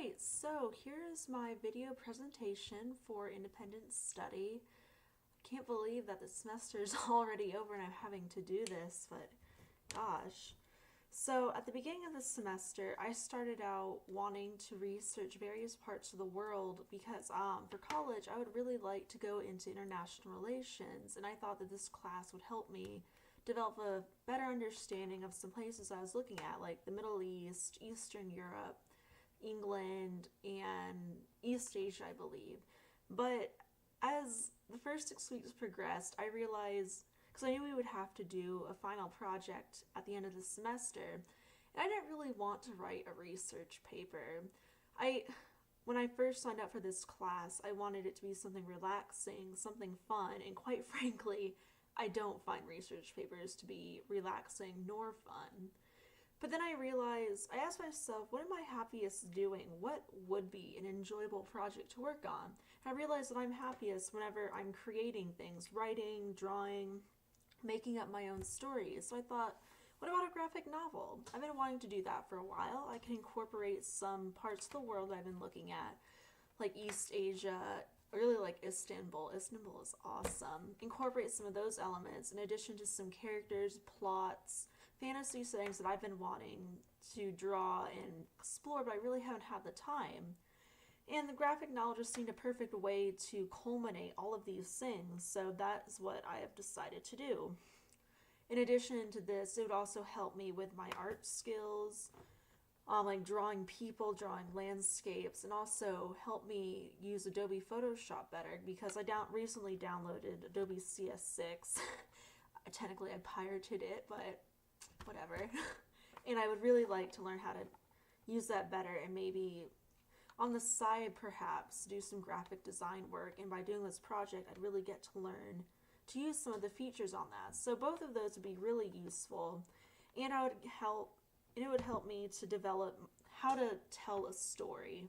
Alright, so here's my video presentation for independent study. I can't believe that the semester is already over and I'm having to do this, but gosh. So at the beginning of the semester, I started out wanting to research various parts of the world because for college, I would really like to go into international relations, and I thought that this class would help me develop a better understanding of some places I was looking at, like the Middle East, Eastern Europe, England, and East Asia, I believe. But as the first 6 weeks progressed, I realized, because I knew we would have to do a final project at the end of the semester, and I didn't really want to write a research paper. When I first signed up for this class, I wanted it to be something relaxing, something fun, and quite frankly, I don't find research papers to be relaxing nor fun. But then I asked myself, what am I happiest doing? What would be an enjoyable project to work on? And I realized that I'm happiest whenever I'm creating things, writing, drawing, making up my own stories. So I thought, what about a graphic novel? I've been wanting to do that for a while. I can incorporate some parts of the world I've been looking at, like East Asia. I really like Istanbul. Istanbul is awesome. Incorporate some of those elements in addition to some characters, plots, fantasy settings that I've been wanting to draw and explore, but I really haven't had the time. And the graphic novel just seemed a perfect way to culminate all of these things, so that's what I have decided to do. In addition to this, it would also help me with my art skills, like drawing people, drawing landscapes, and also help me use Adobe Photoshop better because I recently downloaded Adobe CS6. Technically, I pirated it, but whatever. And I would really like to learn how to use that better and maybe on the side perhaps do some graphic design work, and by doing this project I'd really get to learn to use some of the features on that. So both of those would be really useful, and it would help me to develop how to tell a story,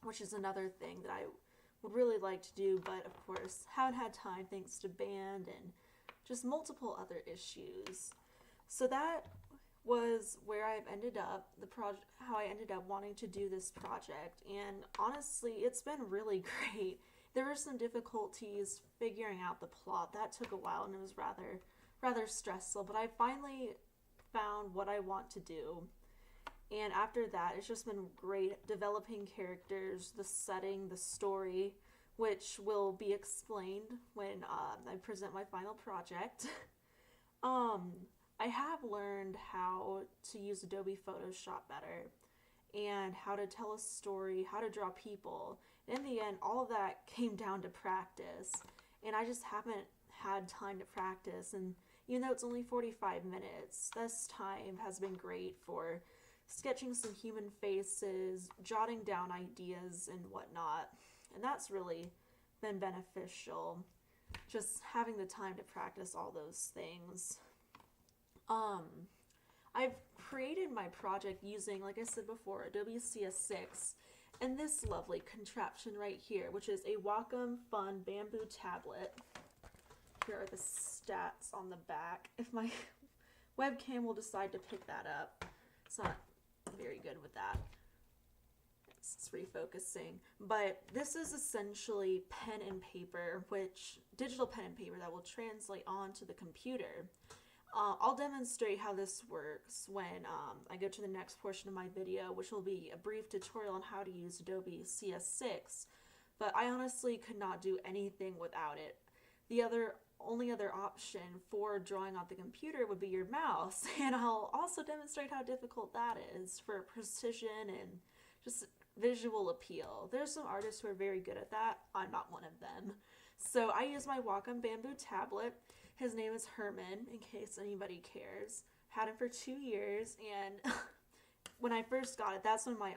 which is another thing that I would really like to do, but of course haven't had time thanks to band and just multiple other issues. So that was where I've ended up, how I ended up wanting to do this project, and honestly, it's been really great. There were some difficulties figuring out the plot. That took a while, and it was rather stressful, but I finally found what I want to do. And after that, it's just been great developing characters, the setting, the story, which will be explained when I present my final project. I have learned how to use Adobe Photoshop better and how to tell a story, how to draw people. In the end, all of that came down to practice, and I just haven't had time to practice. And even though it's only 45 minutes, this time has been great for sketching some human faces, jotting down ideas and whatnot, and that's really been beneficial, just having the time to practice all those things. I've created my project using, like I said before, Adobe CS6 and this lovely contraption right here, which is a Wacom Fun bamboo tablet. Here are the stats on the back. If my webcam will decide to pick that up, it's not very good with that. It's refocusing. But this is essentially pen and paper, digital pen and paper that will translate onto the computer. I'll demonstrate how this works when I go to the next portion of my video, which will be a brief tutorial on how to use Adobe CS6, but I honestly could not do anything without it. The only other option for drawing on the computer would be your mouse, and I'll also demonstrate how difficult that is for precision and just visual appeal. There's some artists who are very good at that. I'm not one of them. So I use my Wacom bamboo tablet. His name is Herman, in case anybody cares. Had him for 2 years, and when I first got it, that's when my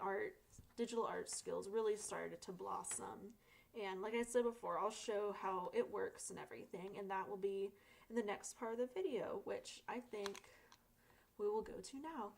digital art skills really started to blossom. And like I said before, I'll show how it works and everything, and that will be in the next part of the video, which I think we will go to now.